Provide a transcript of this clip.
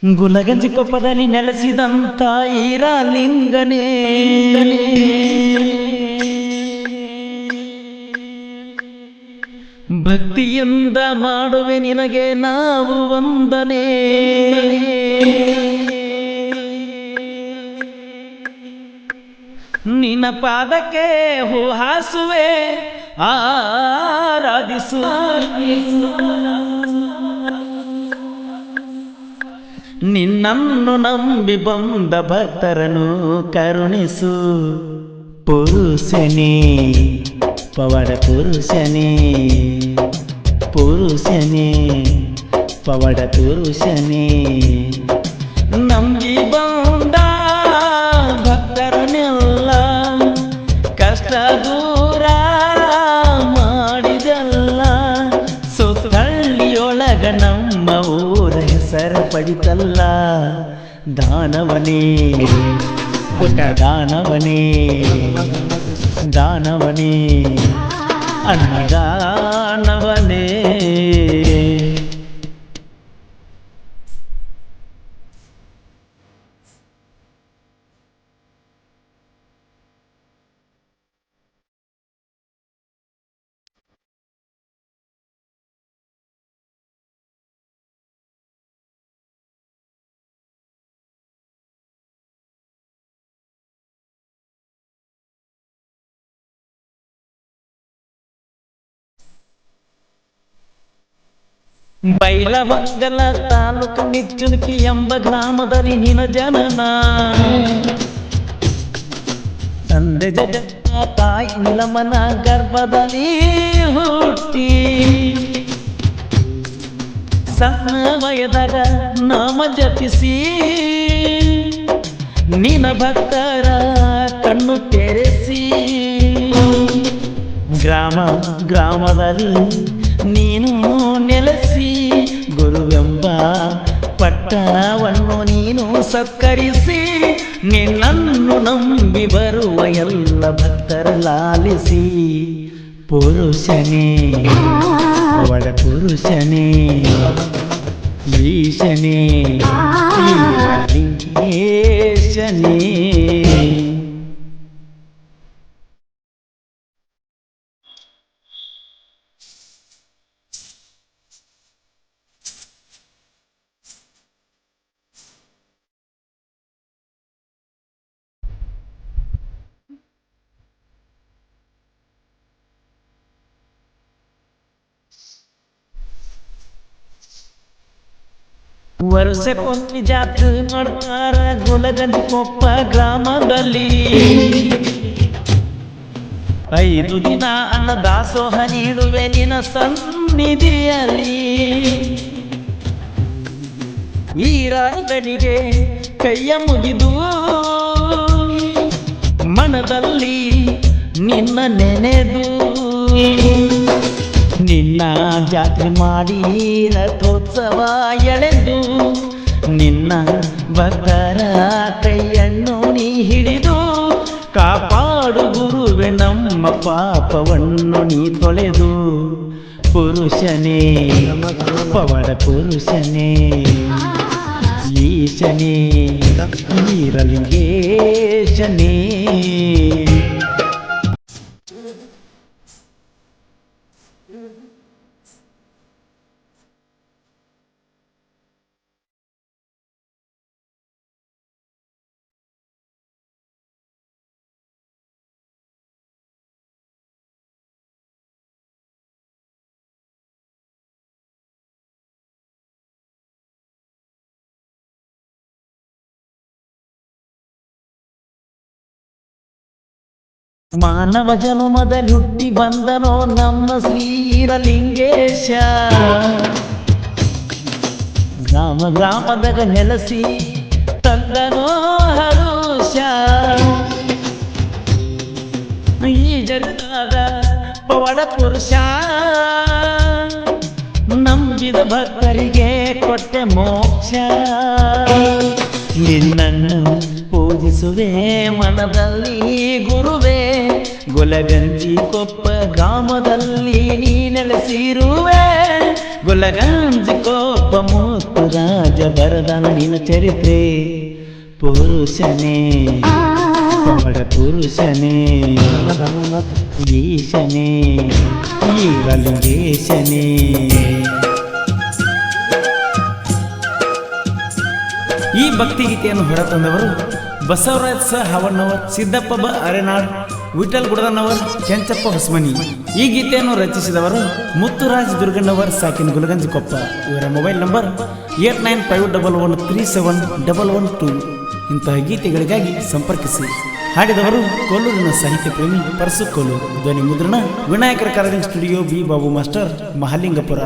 ಗುಲಗಂಜಿ ಕೊಪ್ಪದಲ್ಲಿ ನೆಲೆಸಿದಂತ ಈರಲಿಂಗನೇ ಭಕ್ತಿಯಿಂದ ಮಾಡುವೆ ನಿನಗೆ ನಾವು ವಂದನೆ. ನಿನ್ನ ಪಾದಕ್ಕೆ ಹೂ ಹಾಸುವೆ ಆರಾಧಿಸು. ನಿನ್ನನ್ನು ನಂಬಿ ಬಂದ ಭಕ್ತರನ್ನು ಕರುಣಿಸು. ಪುರುಷನೇ ಪವಡ ಪುರುಷನೇ ಪುರುಷನೇ ಪವಡ ಪುರುಷನೇ ನಂಬಿ ಬಂದ ಭಕ್ತರನ್ನೆಲ್ಲ ಕಷ್ಟ ದೂರ ಮಾಡಿದಲ್ಲ. ಸುತ್ತಳ್ಳಿಯೊಳಗ ನಮ್ಮ ಊರ ಹೆಸರ ಪಡಿತಲ್ಲ. ದಾನವನೇ ಪುಟ್ಟ ದಾನವನೇ ದಾನವನೇ ಅನ್ನದಾನವನೇ. ಬೈಲಮಂಗಲ ತಾಲೂಕು ನಿಚ್ಚುಣಕಿ ಎಂಬ ಗ್ರಾಮದಲ್ಲಿ ನಿನ ಜನನ. ತಂದೆ ಜಗತ್ತ ತಾಯಿ ನಿಲಮನ ಗರ್ಭದಲ್ಲಿ ಹುಟ್ಟಿ ಸಣ್ಣ ವಯದಾಗ ನಾಮ ಜಪಿಸಿ ನಿನ ಭಕ್ತರ ಕಣ್ಣು ತೆರೆಸಿ ಗ್ರಾಮ ಗ್ರಾಮದಲ್ಲಿ ನೀನು ನೆಲೆಸಿ ಗುರುವೆಂಬ ಪಟ್ಟಣವನ್ನು ನೀನು ಸತ್ಕರಿಸಿ ನಿನ್ನನ್ನು ನಂಬಿ ಬರುವ ಎಲ್ಲ ಭಕ್ತರ ಲಾಲಿಸಿ. ಪುರುಷನೇ ಒಳ ಪುರುಷನೇ ಈಶನೇ ಲಿಂಗೇಶನೇ. ವರ್ಷಕ್ಕೊಮ್ಮೆ ಜಾತ್ರೆ ಮಾಡ್ತಾರ ಗುಲಗಂಜಿ ಕೊಪ್ಪ ಗ್ರಾಮದಲ್ಲಿ. 5 ದಿನ ಅನ್ನ ದಾಸೋಹ ನೀಡುವೆ ನಿನ್ನ ಸನ್ನಿಧಿಯಲ್ಲಿ. ಈ ರಾಜನಿಗೆ ಕೈಯ ಮುಗಿದು ಮನದಲ್ಲಿ ನಿನ್ನ ನೆನೆದು ನಿನ್ನ ಜಾತ್ರೆ ಮಾಡಿ ರಥೋತ್ಸವ ಎಳೆದು ನಿನ್ನ ಭಕ್ತರ ಕೈಯನ್ನು ನೀ ಹಿಡಿದು ಕಾಪಾಡು ಗುರುವೆ ನಮ್ಮ ಪಾಪವನ್ನು ನೀ ತೊಳೆದು. ಪುರುಷನೇ ಪವಡ ಪುರುಷನೇ ಈಶನೇ ಈರಲಿಂಗೇಶನೇ. ಮಾನವ ಜನ್ಮದಲ್ಲಿ ಹುಟ್ಟಿ ಬಂದನೋ ನಮ್ಮ ಶ್ರೀರಲಿಂಗೇಶ. ಗ್ರಾಮ ಗ್ರಾಮದಾಗ ನೆಲೆಸಿ ತಂದನೋ ಹರುಷ. ಈ ಜಗತ್ತಾದ ಪವಾಡ ಪುರುಷ ನಂಬಿದ ಭಕ್ತರಿಗೆ ಕೊಟ್ಟೆ ಮೋಕ್ಷ. ನಿನ್ನನ್ನು ಪೂಜಿಸುವೆ ಮನದಲ್ಲಿ ಗುರುವೇ ಗುಲಗಂಜಿ ಕೊಪ್ಪ ಗ್ರಾಮದಲ್ಲಿ ನೀ ನೆಲೆಸಿರುವೆ. ಗುಲಗಂಜಿ ಕೊಪ್ಪ ಮುತ್ತು ರಾಜ ಬರದಾನ ನಿನ್ನ ಚರಿತ್ರೆ. ಪುರುಷನೇ ಪವಡ ಪುರುಷನೇ ಈಶನೇ ಈ ಬಲಿಂಗೇಶನೇ. ಈ ಭಕ್ತಿಗೀತೆಯನ್ನು ಹೊರತಂದವರು ಬಸವರಾಜ್ ಸ ಹಾವಣ್ಣವರ್, ಸಿದ್ದಪ್ಪ ಬ ಅರೆನಾಳ್, ವಿಠಲ್ ಗುಡದನವರ್, ಕೆಂಚಪ್ಪ ಹೊಸಮನಿ. ಈ ಗೀತೆಯನ್ನು ರಚಿಸಿದವರು ಮುತ್ತುರಾಜ್ ದುರ್ಗಣ್ಣವರ್, ಸಾಕಿನ ಗುಲಗಂಜಿ ಕೊಪ್ಪ. ಇವರ ಮೊಬೈಲ್ ನಂಬರ್ 8951171112. ಇಂತಹ ಗೀತೆಗಳಿಗಾಗಿ ಸಂಪರ್ಕಿಸಿ. ಹಾಡಿದವರು ಕೊಲ್ಲೂರಿನ ಸಾಹಿತ್ಯ ಪ್ರೇಮಿ ಪರಸು ಕೋಲು. ಧ್ವನಿ ಮುದ್ರಣ ವಿನಾಯಕರ ಕಾರದಿಂದ studio, B Babu master, Mahalingapura.